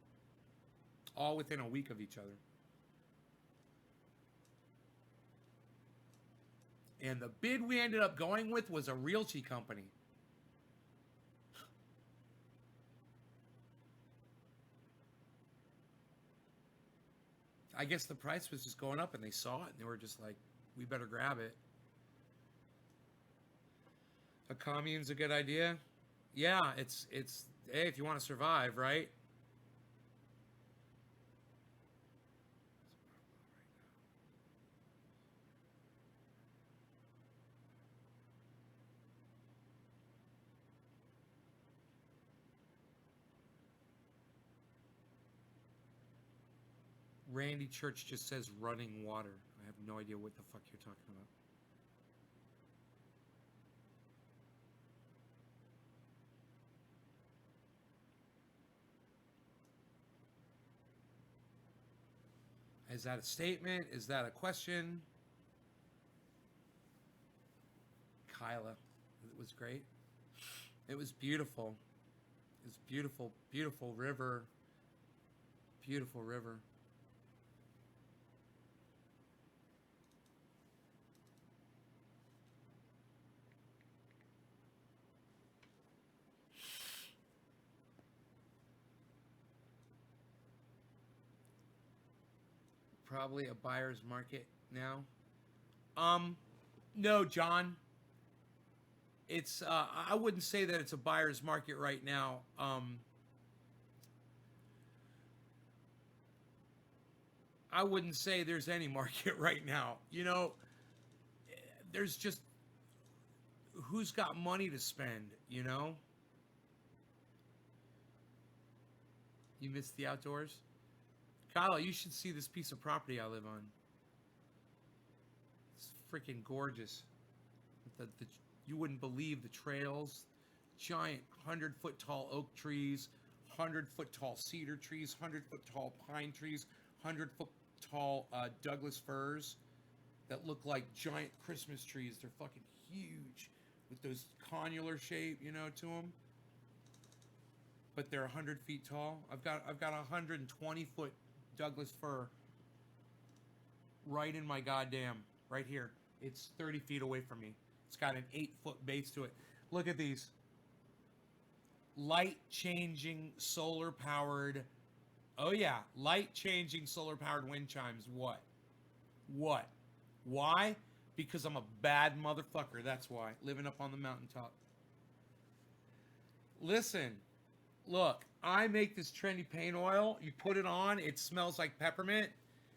All within a week of each other. And the bid we ended up going with was a realty company. I guess the price was just going up and they saw it and they were just like, we better grab it. A commune's a good idea. Yeah, it's hey, if you want to survive, right? Randy Church just says running water. I have no idea what the fuck you're talking about. Is that a statement? Is that a question? Kyla. It was great. It was beautiful. It was beautiful, beautiful river. Beautiful river. Probably a buyer's market now. No, John. It's I wouldn't say that it's a buyer's market right now. I wouldn't say there's any market right now. You know, there's just who's got money to spend, you know? You missed the outdoors? Kyle, you should see this piece of property I live on. It's freaking gorgeous. You wouldn't believe the trails, giant 100-foot tall oak trees, 100-foot tall cedar trees, 100-foot tall pine trees, 100-foot tall Douglas firs that look like giant Christmas trees. They're fucking huge with those connular shape, you know, to them. But they're 100 feet tall. I've got a 120-foot Douglas fir right in my goddamn right here. It's 30 feet away from me. It's got an 8-foot base to it. Look at these. Light-changing, solar-powered... Oh, yeah. Light-changing, solar-powered wind chimes. What? What? Why? Because I'm a bad motherfucker. That's why. Living up on the mountaintop. Listen. Look. I make this trendy paint oil. You put it on. It smells like peppermint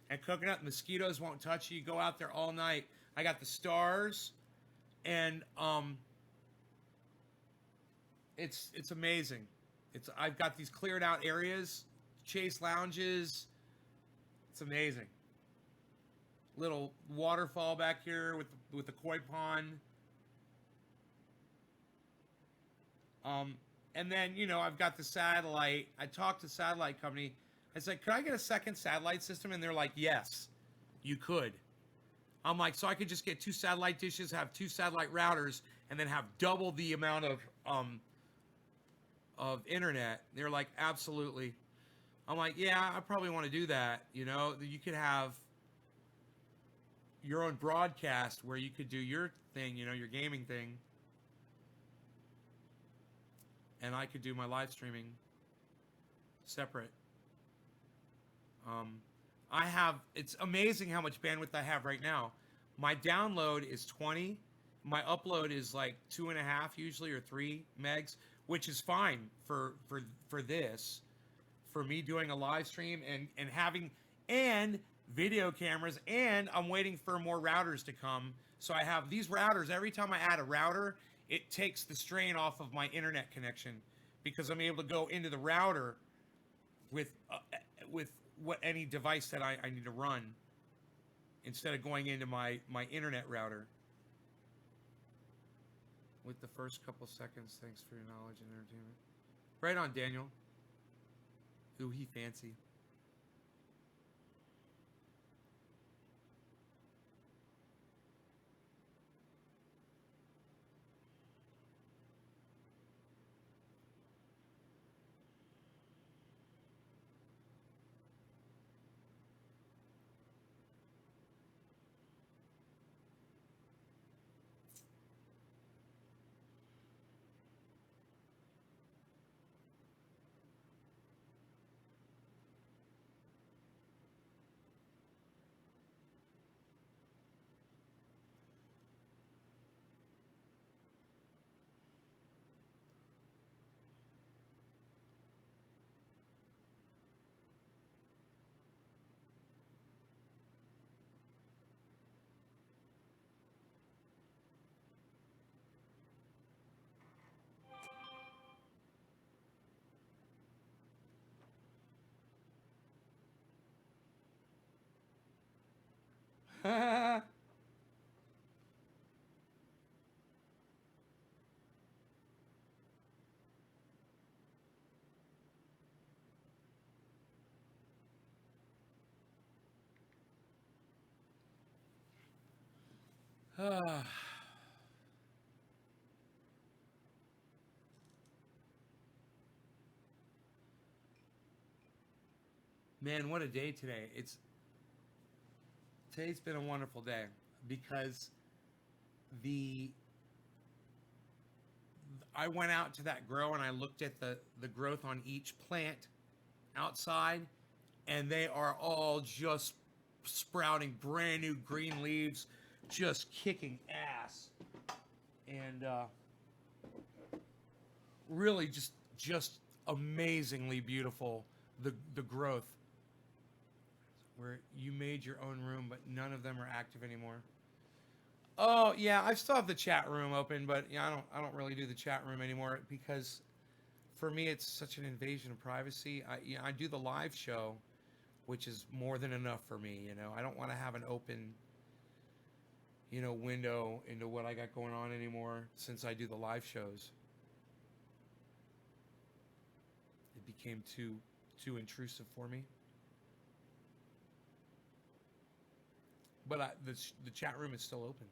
and coconut. Mosquitoes won't touch you. You go out there all night. I got the stars. And it's amazing. I've got these cleared out areas, chase lounges. It's amazing. Little waterfall back here with the koi pond. And then I've got the satellite. I talked to the satellite company. I said, could I get a second satellite system? And they're like, yes, you could. I'm like, so I could just get 2 satellite dishes, have 2 satellite routers, and then have double the amount of internet. They're like, absolutely. I'm like, yeah, I probably want to do that. You could have your own broadcast where you could do your thing, your gaming thing. And I could do my live streaming separate. It's amazing how much bandwidth I have right now. My download is 20. My upload is like 2.5 usually, or 3 megs, which is fine for this, for me doing a live stream and having video cameras, and I'm waiting for more routers to come. So I have these routers. Every time I add a router, it takes the strain off of my internet connection, because I'm able to go into the router with any device that I need to run, instead of going into my internet router. With the first couple seconds, thanks for your knowledge and entertainment. Right on, Daniel. Ooh, he fancy. Man, what a day today. Today's been a wonderful day because the I went out to that grow and I looked at the growth on each plant outside, and they are all just sprouting brand new green leaves, just kicking ass, and really just amazingly beautiful. The growth where you made your own room, but none of them are active anymore. Oh yeah, I still have the chat room open, but yeah, I don't really do the chat room anymore because for me it's such an invasion of privacy. I do the live show, which is more than enough for me. I don't want to have an open window into what I got going on anymore since I do the live shows. It became too intrusive for me. But the chat room is still open.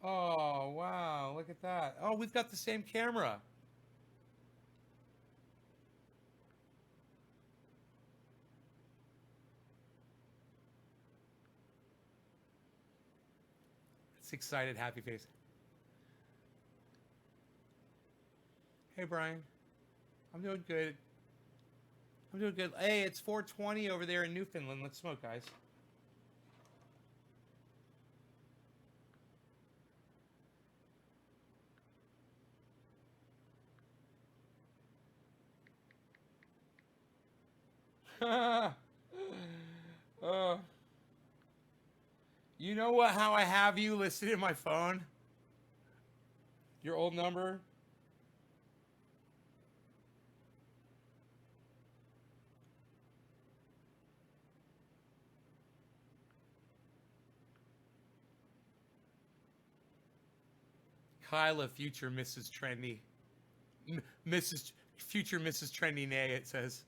Oh wow, look at that. Oh, we've got the same camera. It's excited, happy face. Hey Brian, I'm doing good. I'm doing good. Hey, it's 4:20 over there in Newfoundland. Let's smoke, guys. uh, you know what? How I have you listed in my phone? Your old number? Kyla, future Mrs. Trendy. Mrs. Future Mrs. Trendy Nay, it says.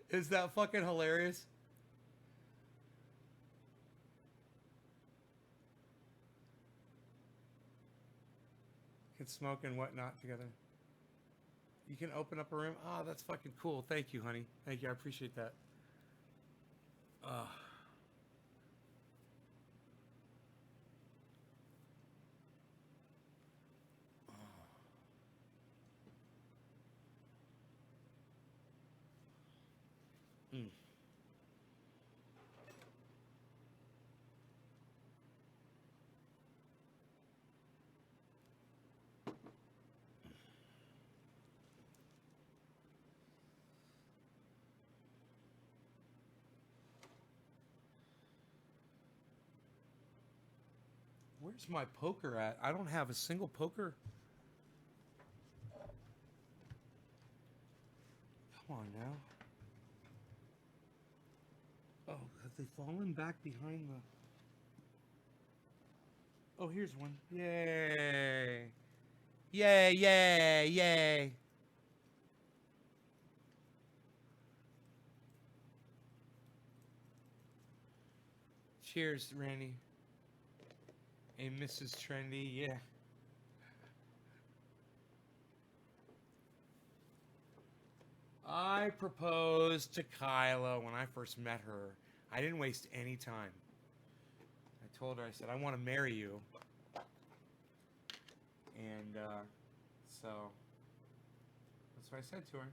Is that fucking hilarious? Can smoke and whatnot together. You can open up a room. Oh, that's fucking cool. Thank you, honey. Thank you. I appreciate that. Uh, mm. Where's my poker at? I don't have a single poker. Come on now. Oh, have they fallen back behind the... Oh, here's one. Yay. Yay, yay, yay. Cheers, Randy. And Mrs. Trendy, yeah. I proposed to Kyla when I first met her. I didn't waste any time. I told her, I said, I want to marry you. And so that's what I said to her.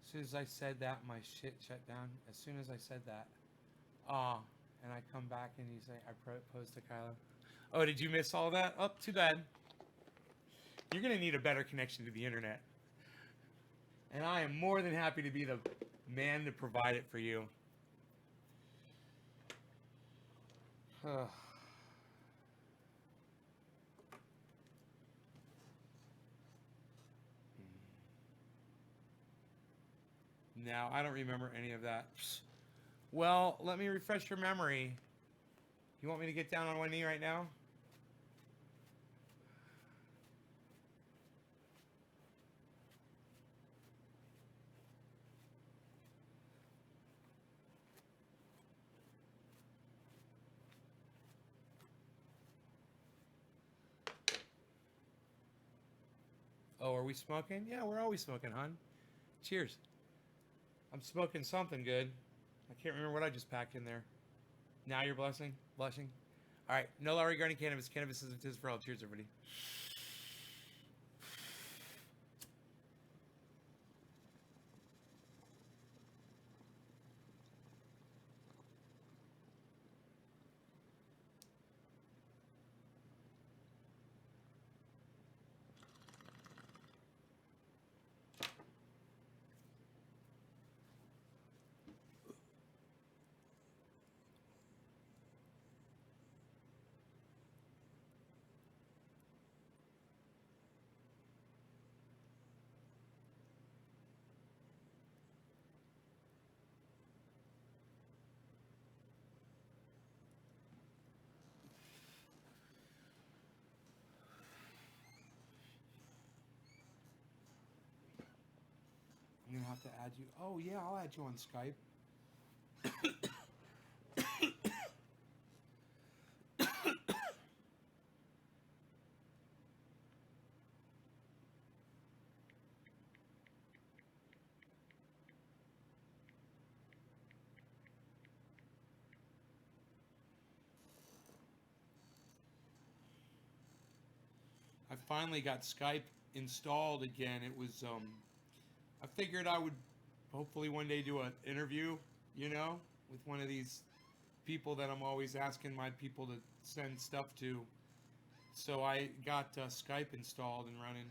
As soon as I said that, my shit shut down. As soon as I said that, and I come back and you say I post to Kylo. Oh, did you miss all that? Oh, too bad. You're gonna need a better connection to the internet, and I am more than happy to be the man to provide it for you. Now, I don't remember any of that. Well, let me refresh your memory. You want me to get down on one knee right now? Oh, are we smoking? Yeah, we're always smoking, hon. Cheers. I'm smoking something good. I can't remember what I just packed in there. Now you're blushing? Blushing? All right. No law regarding cannabis. Cannabis isn't tis for all. Cheers, everybody. I'm going to have to add you. Oh, yeah, I'll add you on Skype. I finally got Skype installed again. It was, I figured I would hopefully one day do an interview, with one of these people that I'm always asking my people to send stuff to. So I got Skype installed and running.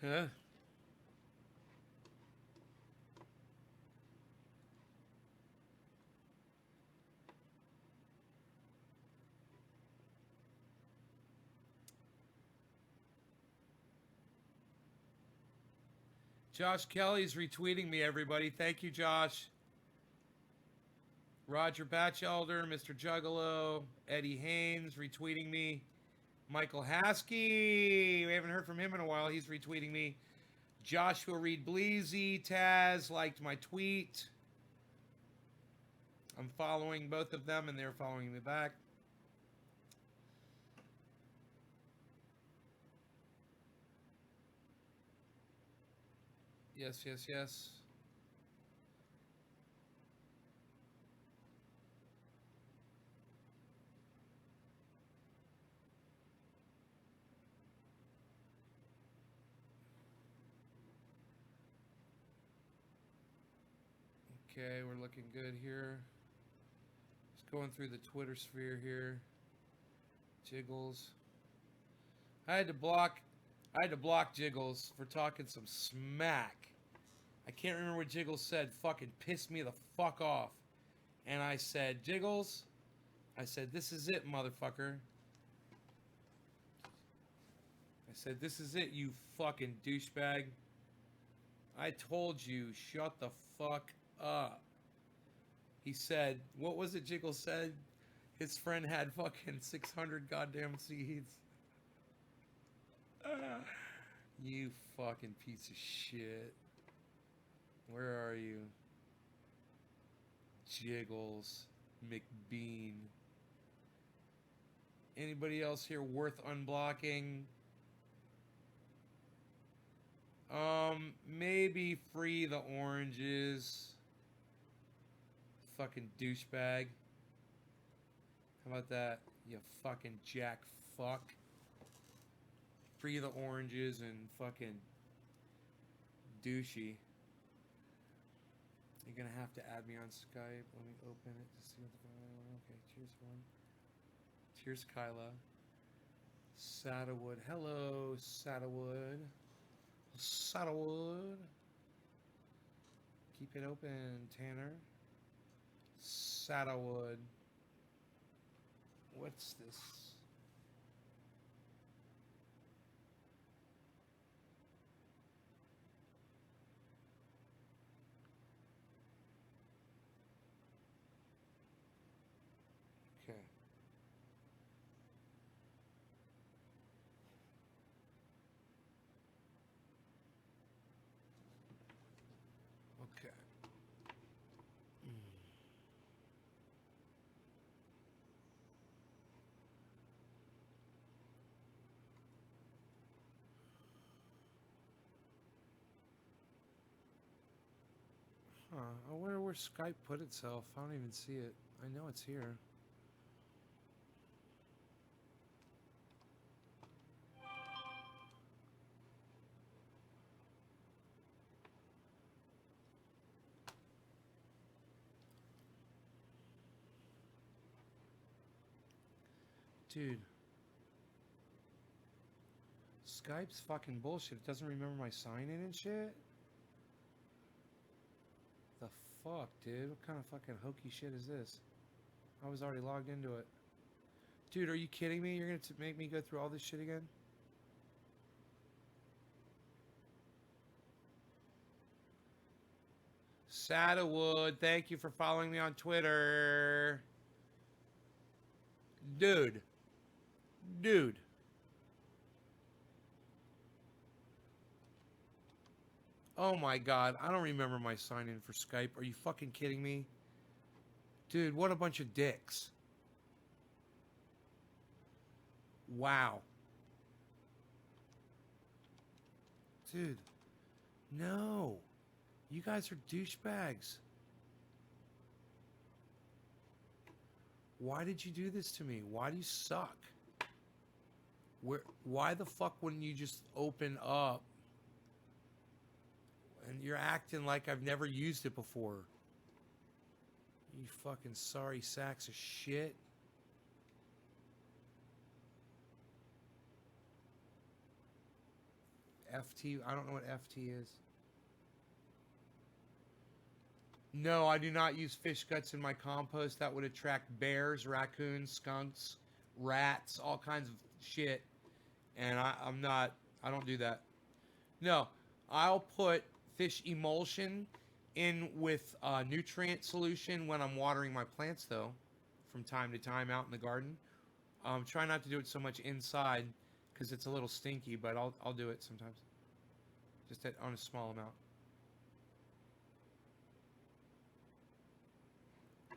Huh? Josh Kelly's retweeting me, everybody. Thank you, Josh. Roger Batchelder, Mr. Juggalo, Eddie Haynes retweeting me. Michael Haskey, we haven't heard from him in a while. He's retweeting me. Joshua Reed Bleezy, Taz liked my tweet. I'm following both of them, and they're following me back. Yes, yes, yes. Okay, we're looking good here. Just going through the Twitter sphere here. Jiggles. I had to block Jiggles for talking some smack. I can't remember what Jiggles said. Fucking pissed me the fuck off. And I said, Jiggles, I said, this is it, motherfucker. I said, this is it, you fucking douchebag. I told you, shut the fuck up. He said, what was it Jiggles said? His friend had fucking 600 goddamn seeds. You fucking piece of shit. Where are you? Jiggles McBean. Anybody else here worth unblocking? Maybe Free the Oranges. fucking douchebag. How about that, you fucking jack fuck? Free the oranges and fucking douchey. You're gonna have to add me on Skype. Let me open it to see what the okay, cheers one. Cheers Kyla. Saddlewood. Hello, Saddlewood. Saddlewood. Keep it open, Tanner. Saddlewood. What's this? Okay. Okay. Huh. I wonder where Skype put itself. I don't even see it. I know it's here. Dude. Skype's fucking bullshit. It doesn't remember my sign-in and shit? The fuck, dude? What kind of fucking hokey shit is this? I was already logged into it. Dude, are you kidding me? You're gonna make me go through all this shit again? Saddlewood, thank you for following me on Twitter. Dude. Dude. Oh my god, I don't remember my sign-in for Skype. Are you fucking kidding me? Dude, what a bunch of dicks. Wow. Dude. No. You guys are douchebags. Why did you do this to me? Why do you suck? Why the fuck wouldn't you just open up? And you're acting like I've never used it before. You fucking sorry sacks of shit. FT, I don't know what FT is. No, I do not use fish guts in my compost. That would attract bears, raccoons, skunks, rats, all kinds of shit. And I don't do that. No, I'll put fish emulsion in with nutrient solution when I'm watering my plants, though, from time to time out in the garden. Try not to do it so much inside because it's a little stinky, but I'll do it sometimes, just on a small amount.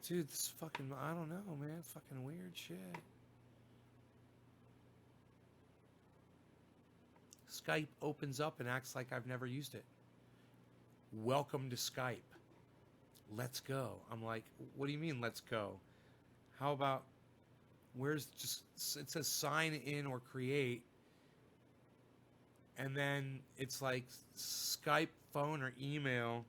Dude, this fucking, I don't know, man. Fucking weird shit. Skype opens up and acts like I've never used it. Welcome to Skype. Let's go. I'm like, what do you mean, let's go? How about, where's just, it says sign in or create. And then it's like Skype, phone, or email.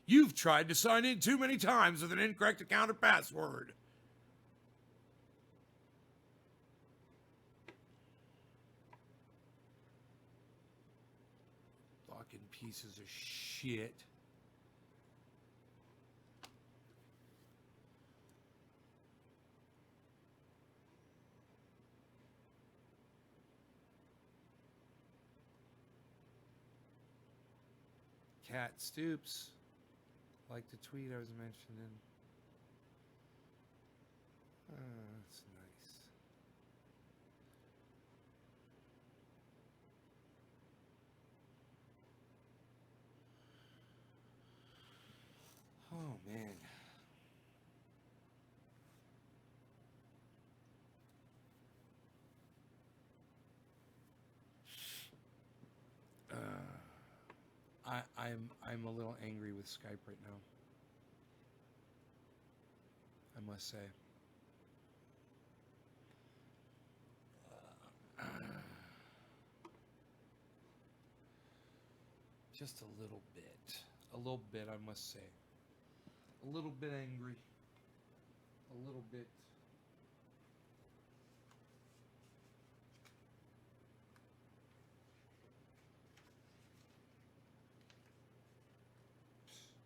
You've tried to sign in too many times with an incorrect account or password. Fucking pieces of shit. Cat Stoops. Like the tweet I was mentioning. That's nice. I'm a little angry with Skype right now. I must say. Just a little bit. A little bit, I must say. A little bit angry. A little bit.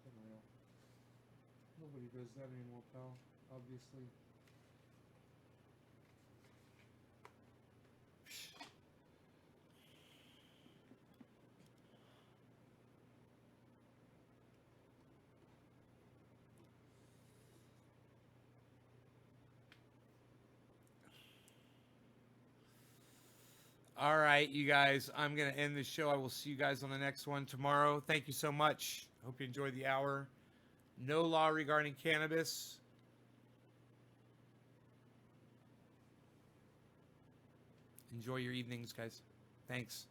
Unreal. Nobody does that anymore, pal. Obviously. All right, you guys. I'm going to end the show. I will see you guys on the next one tomorrow. Thank you so much. Hope you enjoyed the hour. No law regarding cannabis. Enjoy your evenings, guys. Thanks.